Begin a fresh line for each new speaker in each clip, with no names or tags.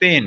3,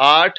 8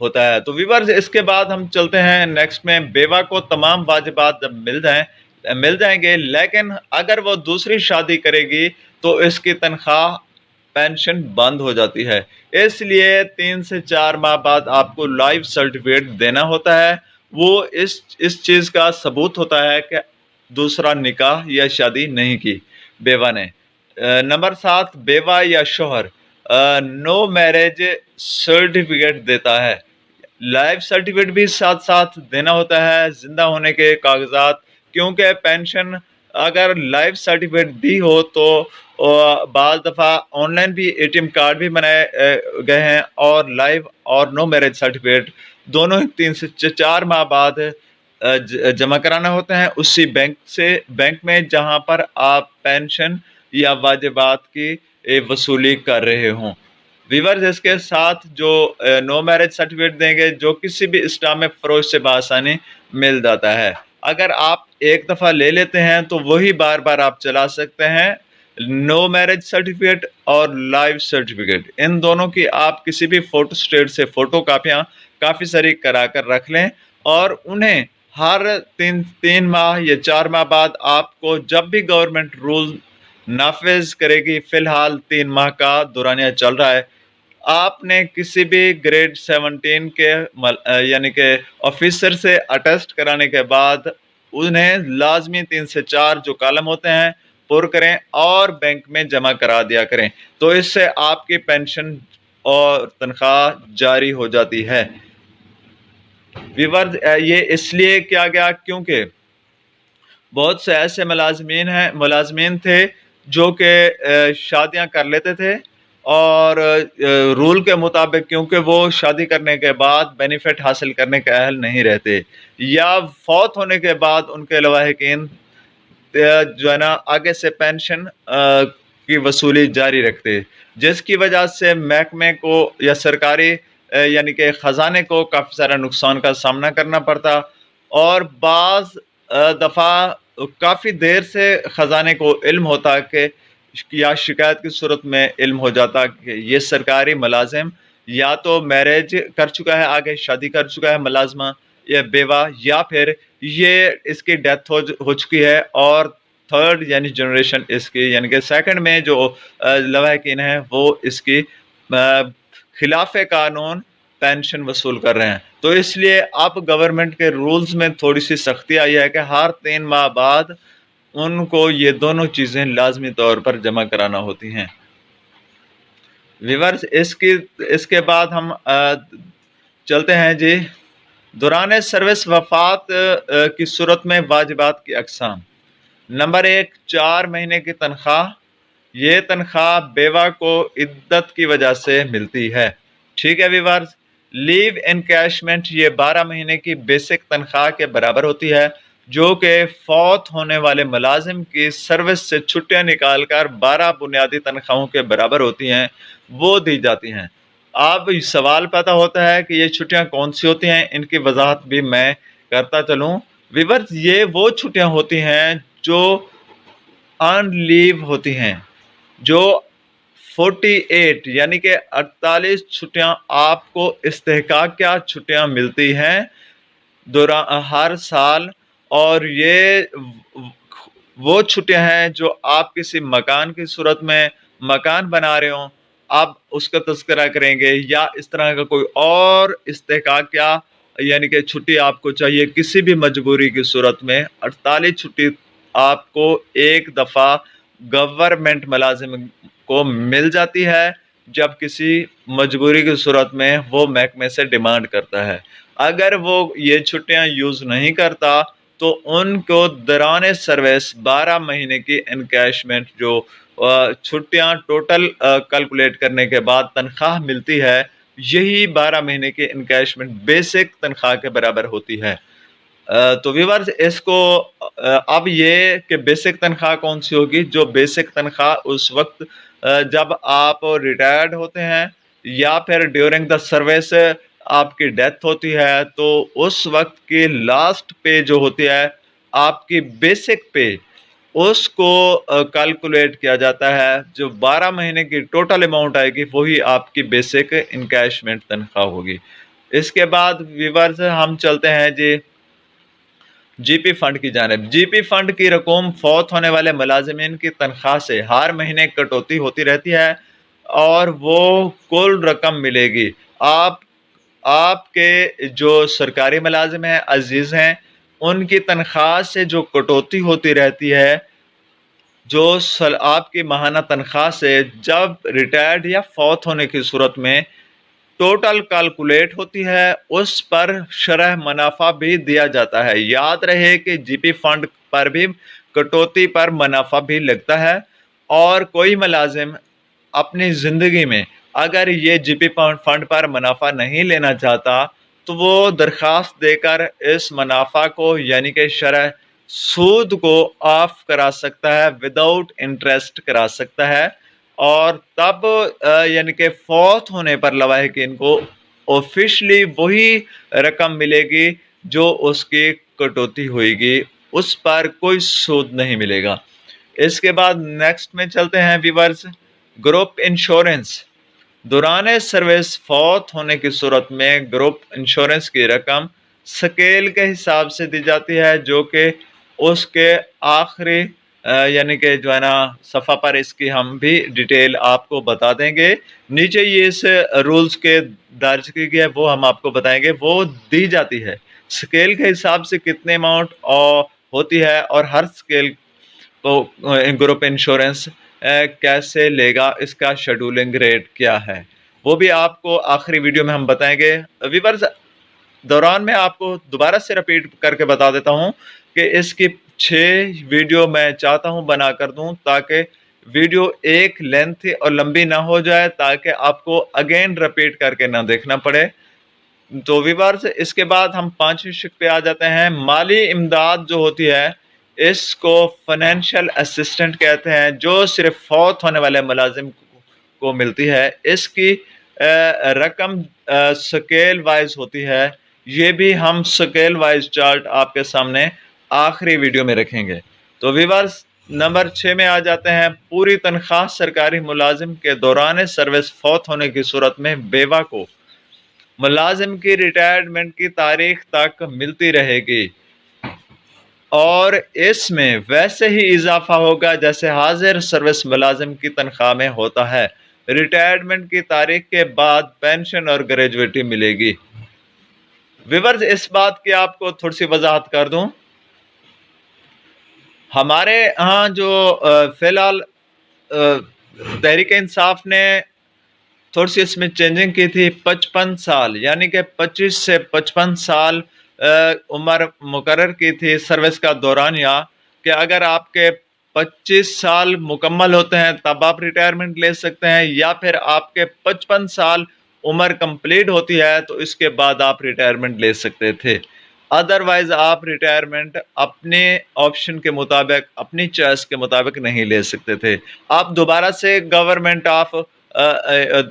ہوتا ہے۔ تو ویورز اس کے بعد ہم چلتے ہیں نیکسٹ میں، بیوہ کو تمام واجبات جب مل جائیں گے، لیکن اگر وہ دوسری شادی کرے گی تو اس کی تنخواہ پینشن بند ہو جاتی ہے۔ اس لیے 3 سے 4 ماہ بعد آپ کو لائف سرٹیفکیٹ دینا ہوتا ہے۔ وہ اس چیز کا ثبوت ہوتا ہے کہ دوسرا نکاح یا شادی نہیں کی بیوہ نے۔ نمبر 7، بیوہ یا شوہر نو میرج سرٹیفکیٹ دیتا ہے۔ لائف سرٹیفکیٹ بھی ساتھ ساتھ دینا ہوتا ہے، زندہ ہونے کے کاغذات، کیونکہ پینشن اگر لائف سرٹیفکیٹ دی ہو تو بعض دفعہ آن لائن بھی اے ٹی ایم کارڈ بھی بنائے گئے ہیں، اور لائف اور نو میرج سرٹیفکیٹ دونوں 3 سے 4 ماہ بعد جمع کرانا ہوتے ہیں اسی بینک میں جہاں پر آپ پینشن یا واجبات کی وصولی کر رہے ہوں۔ ویورز اس کے ساتھ جو نو میرج سرٹیفکیٹ دیں گے، جو کسی بھی اسلامک فروش سے بآسانی مل جاتا ہے۔ اگر آپ ایک دفعہ لے لیتے ہیں تو وہی بار بار آپ چلا سکتے ہیں۔ نو میرج سرٹیفکیٹ اور لائف سرٹیفکیٹ، ان دونوں کی آپ کسی بھی فوٹو اسٹیٹ سے فوٹو کاپیاں کافی ساری کرا کر رکھ لیں، اور انہیں ہر 3 ماہ یا 4 ماہ بعد آپ کو جب بھی گورنمنٹ رول نافذ کرے گی، فی الحال 3 ماہ کا دورانیہ چل رہا ہے، آپ نے کسی بھی گریڈ 17 کے یعنی کہ آفیسر سے اٹیسٹ کرانے کے بعد انہیں لازمی 3 سے 4 جو کالم ہوتے ہیں پر کریں اور بینک میں جمع کرا دیا کریں، تو اس سے آپ کی پینشن اور تنخواہ جاری ہو جاتی ہے۔ ویورز یہ اس لیے کیا گیا کیونکہ بہت سے ایسے ملازمین تھے جو کہ شادیاں کر لیتے تھے، اور رول کے مطابق کیونکہ وہ شادی کرنے کے بعد بینیفٹ حاصل کرنے کے اہل نہیں رہتے، یا فوت ہونے کے بعد ان کے لواحقین جو ہے نا آگے سے پینشن کی وصولی جاری رکھتے، جس کی وجہ سے محکمے کو یا سرکاری یعنی کہ خزانے کو کافی سارا نقصان کا سامنا کرنا پڑتا، اور بعض دفعہ کافی دیر سے خزانے کو علم ہوتا کہ یا شکایت کی صورت میں علم ہو جاتا کہ یہ سرکاری ملازم یا تو میرج کر چکا ہے، آگے شادی کر چکا ہے ملازمہ یا بیوہ، یا پھر یہ اس کی ڈیتھ ہو چکی ہے، اور تھرڈ یعنی جنریشن اس کی یعنی کہ سیکنڈ میں جو لواحقین ہیں وہ اس کی خلاف قانون پینشن وصول کر رہے ہیں۔ تو اس لیے اب گورنمنٹ کے رولز میں تھوڑی سی سختی آئی ہے کہ ہر 3 ماہ بعد ان کو یہ دونوں چیزیں لازمی طور پر جمع کرانا ہوتی ہیں۔ ویورز اس کے بعد ہم چلتے ہیں جی، دوران سروس وفات کی صورت میں واجبات کی اقسام۔ نمبر 1، 4 مہینے کی تنخواہ۔ یہ تنخواہ بیوہ کو عدت کی وجہ سے ملتی ہے، ٹھیک ہے ویورز۔ لیو انکیشمنٹ، یہ 12 مہینے کی بیسک تنخواہ کے برابر ہوتی ہے، جو کہ فوت ہونے والے ملازم کی سروس سے چھٹیاں نکال کر 12 بنیادی تنخواہوں کے برابر ہوتی ہیں، وہ دی جاتی ہیں۔ اب سوال پیدا ہوتا ہے کہ یہ چھٹیاں کون سی ہوتی ہیں، ان کی وضاحت بھی میں کرتا چلوں۔ ویورز یہ وہ چھٹیاں ہوتی ہیں جو ان لیو ہوتی ہیں، جو 48 یعنی کہ 48 چھٹیاں آپ کو استحقاقیہ چھٹیاں ملتی ہیں ہر سال، اور یہ وہ چھٹیاں ہیں جو آپ کسی مکان کی صورت میں مکان بنا رہے ہوں، آپ اس کا تذکرہ کریں گے، یا اس طرح کا کوئی اور استحقاقیہ یعنی کہ چھٹی آپ کو چاہیے کسی بھی مجبوری کی صورت میں، 48 چھٹی آپ کو ایک دفعہ گورنمنٹ ملازم کو مل جاتی ہے جب کسی مجبوری کی صورت میں وہ محکمے سے ڈیمانڈ کرتا ہے۔ اگر وہ یہ چھٹیاں یوز نہیں کرتا تو ان کو دوران سروس 12 مہینے کی انکیشمنٹ، جو چھٹیاں ٹوٹل کیلکولیٹ کرنے کے بعد تنخواہ ملتی ہے، یہی 12 مہینے کی انکیشمنٹ بیسک تنخواہ کے برابر ہوتی ہے۔ تو ویورز اس کو اب یہ کہ بیسک تنخواہ کون سی ہوگی، جو بیسک تنخواہ اس وقت جب آپ ریٹائرڈ ہوتے ہیں یا پھر ڈیورنگ دا سروس آپ کی ڈیتھ ہوتی ہے، تو اس وقت کی لاسٹ پے جو ہوتی ہے آپ کی بیسک پے، اس کو کیلکولیٹ کیا جاتا ہے، جو 12 مہینے کی ٹوٹل اماؤنٹ آئے گی وہی آپ کی بیسک انکیشمنٹ تنخواہ ہوگی۔ اس کے بعد ویورز ہم چلتے ہیں جی پی فنڈ کی جانب۔ جی پی فنڈ کی رقم فوت ہونے والے ملازمین کی تنخواہ سے ہر مہینے کٹوتی ہوتی رہتی ہے اور وہ کل رقم ملے گی۔ آپ کے جو سرکاری ملازم ہیں عزیز ہیں، ان کی تنخواہ سے جو کٹوتی ہوتی رہتی ہے، جو آپ کی ماہانہ تنخواہ سے جب ریٹائرڈ یا فوت ہونے کی صورت میں ٹوٹل کیلکولیٹ ہوتی ہے، اس پر شرح منافع بھی دیا جاتا ہے۔ یاد رہے کہ جی پی فنڈ پر بھی کٹوتی پر منافع بھی لگتا ہے، اور کوئی ملازم اپنی زندگی میں اگر یہ جی پی فنڈ پر منافع نہیں لینا چاہتا تو وہ درخواست دے کر اس منافع کو یعنی کہ شرح سود کو آف کرا سکتا ہے، وداؤٹ انٹرسٹ کرا سکتا ہے، اور تب یعنی کہ فوت ہونے پر لواحقین کو آفیشلی وہی رقم ملے گی جو اس کی کٹوتی ہوئے گی، اس پر کوئی سود نہیں ملے گا۔ اس کے بعد نیکسٹ میں چلتے ہیں ویورز، گروپ انشورنس۔ دوران سروس فوت ہونے کی صورت میں گروپ انشورنس کی رقم سکیل کے حساب سے دی جاتی ہے، جو کہ اس کے آخری یعنی کہ جو ہے نا صفحہ پر اس کی ہم بھی ڈیٹیل آپ کو بتا دیں گے۔ نیچے یہ اس رولز کے درج کی گئی ہے وہ ہم آپ کو بتائیں گے، وہ دی جاتی ہے سکیل کے حساب سے کتنے اماؤنٹ ہوتی ہے، اور ہر سکیل کو گروپ انشورنس کیسے لے گا، اس کا شیڈولنگ ریٹ کیا ہے، وہ بھی آپ کو آخری ویڈیو میں ہم بتائیں گے۔ ویورز دوران میں آپ کو دوبارہ سے رپیٹ کر کے بتا دیتا ہوں کہ اس کی 6 ویڈیو میں چاہتا ہوں بنا کر دوں تاکہ ویڈیو ایک لینتھی اور لمبی نہ ہو جائے، تاکہ آپ کو اگین رپیٹ کر کے نہ دیکھنا پڑے۔ تو ویورز اس کے بعد ہم 5ویں شق پہ آ جاتے ہیں۔ مالی امداد جو ہوتی ہے اس کو فائنینشیل اسسٹنٹ کہتے ہیں، جو صرف فوت ہونے والے ملازم کو ملتی ہے۔ اس کی رقم سکیل وائز ہوتی ہے، یہ بھی ہم سکیل وائز چارٹ آپ کے سامنے آخری ویڈیو میں رکھیں گے۔ تو ویورز نمبر 6 میں آ جاتے ہیں، پوری تنخواہ سرکاری ملازم کے دوران سروس فوت ہونے کی صورت میں بیوہ کو ملازم کی ریٹائرمنٹ کی تاریخ تک ملتی رہے گی، اور اس میں ویسے ہی اضافہ ہوگا جیسے حاضر سروس ملازم کی تنخواہ میں ہوتا ہے۔ ریٹائرمنٹ کی تاریخ کے بعد پینشن اور گریجویٹی ملے گی۔ ویورز اس بات کی آپ کو تھوڑی سی وضاحت کر دوں، ہمارے ہاں جو فی الحال تحریک انصاف نے تھوڑی سی اس میں چینجنگ کی تھی، 55 سال یعنی کہ 25 سے 55 سال عمر مقرر کی تھی سروس کا دورانیہ، کہ اگر آپ کے 25 سال مکمل ہوتے ہیں تب آپ ریٹائرمنٹ لے سکتے ہیں، یا پھر آپ کے 55 سال عمر کمپلیٹ ہوتی ہے تو اس کے بعد آپ ریٹائرمنٹ لے سکتے تھے۔ ادروائز آپ ریٹائرمنٹ اپنے آپشن کے مطابق، اپنی چوائس کے مطابق نہیں لے سکتے تھے۔ آپ دوبارہ سے گورنمنٹ آف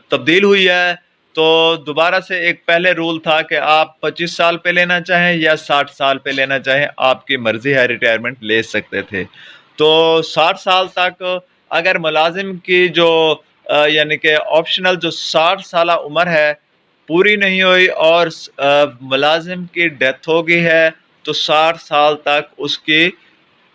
تبدیل ہوئی ہے تو دوبارہ سے ایک پہلے رول تھا کہ آپ 25 سال پہ لینا چاہیں یا 60 سال پہ لینا چاہیں، آپ کی مرضی ہے، ریٹائرمنٹ لے سکتے تھے۔ تو 60 سال تک اگر ملازم کی جو یعنی کہ آپشنل جو 60 سالہ عمر ہے پوری نہیں ہوئی اور ملازم کی ڈیتھ ہو گئی ہے تو 60 سال تک اس کی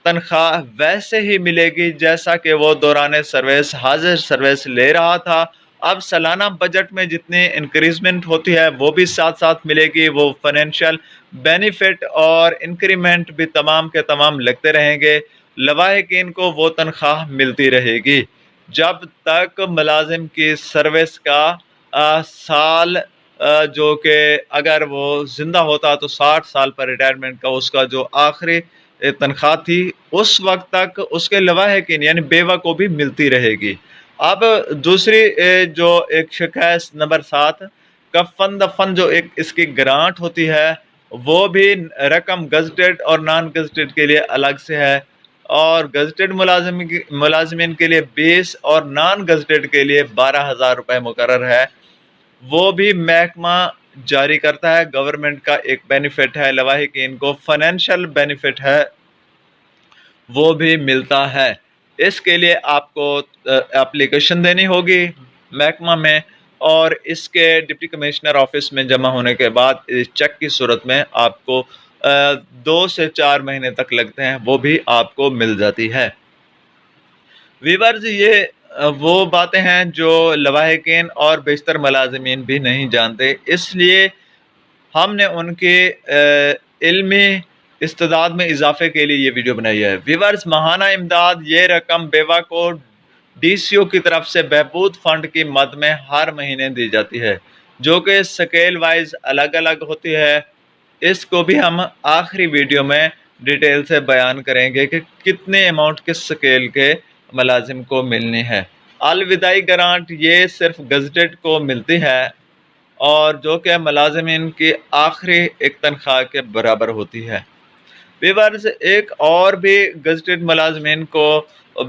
تنخواہ ویسے ہی ملے گی جیسا کہ وہ دوران سروس حاضر سروس لے رہا تھا۔ اب سالانہ بجٹ میں جتنی انکریزمنٹ ہوتی ہے وہ بھی ساتھ ساتھ ملے گی، وہ فائنینشیل بینیفٹ اور انکریمنٹ بھی تمام کے تمام لگتے رہیں گے، لواحقین کو وہ تنخواہ ملتی رہے گی جب تک ملازم کی سروس کا سال جو کہ اگر وہ زندہ ہوتا تو 60 سال پر ریٹائرمنٹ کا اس کا جو آخری تنخواہ تھی اس وقت تک اس کے لواحقین یعنی بیوہ کو بھی ملتی رہے گی۔ اب دوسری جو ایک شق ہے نمبر 7، کفن دفن جو ایک اس کی گرانٹ ہوتی ہے وہ بھی رقم گزٹیڈ اور نان گزٹیڈ کے لیے الگ سے ہے، اور گزٹیڈ ملازمین کے لیے 20 اور نان گزٹیڈ کے لیے 12,000 روپے مقرر ہے۔ وہ بھی محکمہ جاری کرتا ہے، گورنمنٹ کا ایک بینیفٹ ہے، لواحقین کو فائنینشیل بینیفٹ ہے، وہ بھی ملتا ہے۔ اس کے لیے آپ کو اپلیکیشن دینی ہوگی محکمہ میں، اور اس کے ڈپٹی کمشنر آفس میں جمع ہونے کے بعد چیک کی صورت میں آپ کو 2 سے 4 مہینے تک لگتے ہیں، وہ بھی آپ کو مل جاتی ہے۔ ویورز، یہ وہ باتیں ہیں جو لواحقین اور بیشتر ملازمین بھی نہیں جانتے، اس لیے ہم نے ان کے علمی استعداد میں اضافے کے لیے یہ ویڈیو بنائی ہے۔ ویورز، ماہانہ امداد، یہ رقم بیوہ کو ڈی سی او کی طرف سے بہبود فنڈ کی مد میں ہر مہینے دی جاتی ہے، جو کہ سکیل وائز الگ الگ ہوتی ہے۔ اس کو بھی ہم آخری ویڈیو میں ڈیٹیل سے بیان کریں گے کہ کتنے اماؤنٹ کس سکیل کے ملازم کو ملنی ہے۔ الوداعی گرانٹ یہ صرف گزٹڈ کو ملتی ہے اور جو کہ ملازمین کی آخری ایک تنخواہ کے برابر ہوتی ہے۔ ویورز، ایک اور بھی گزٹڈ ملازمین کو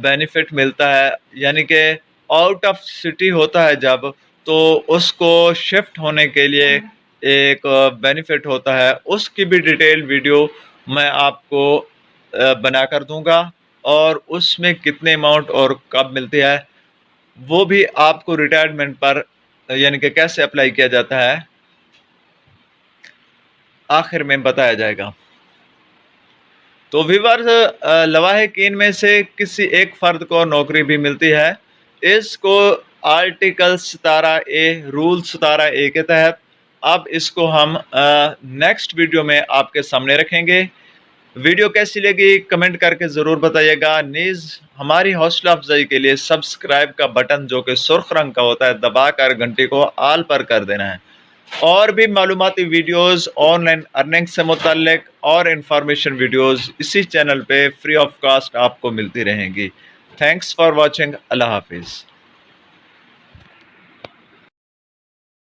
بینیفٹ ملتا ہے، یعنی کہ آؤٹ آف سٹی ہوتا ہے جب، تو اس کو شفٹ ہونے کے لیے ایک بینیفٹ ہوتا ہے، اس کی بھی ڈیٹیل ویڈیو میں آپ کو بنا کر دوں گا، اور اس میں کتنے اماؤنٹ اور کب ملتی ہے وہ بھی آپ کو ریٹائرمنٹ پر یعنی کہ کیسے اپلائی کیا جاتا ہے آخر میں بتایا جائے گا۔ تو ویورز، لواحقین میں سے کسی ایک فرد کو نوکری بھی ملتی ہے، اس کو آرٹیکل 17A رول 17A کے تحت۔ اب اس کو ہم نیکسٹ ویڈیو میں آپ کے سامنے رکھیں گے۔ ویڈیو کیسی لگی کمنٹ کر کے ضرور بتائیے گا، نیز ہماری حوصلہ افزائی کے لیے سبسکرائب کا بٹن جو کہ سرخ رنگ کا ہوتا ہے دبا کر گھنٹی کو آل پر کر دینا ہے۔ اور بھی معلوماتی ویڈیوز، آن لائن ارننگ سے متعلق اور انفارمیشن ویڈیوز اسی چینل پہ فری آف کاسٹ آپ کو ملتی رہیں گی۔ Thanks for watching. اللہ حافظ۔